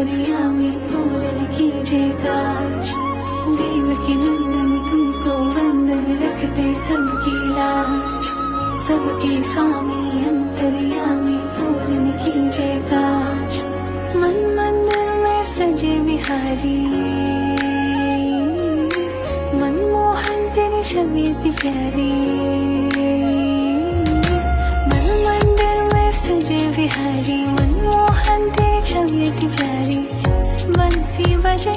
अंतरिया में पूरन कीजिए काज। देवकी नंदन तुमको वंदन रखते सबकी लाज। सबके स्वामी अंतरिया में पूरन कीजिए काज। मन मंदिर में सजे बिहारी, मनमोहन तेरी छवि इतनी प्यारी। मन मंदिर में सजे बिहारी, मनमोहन तेरी छवि इतनी प्यारी। बंसी बजे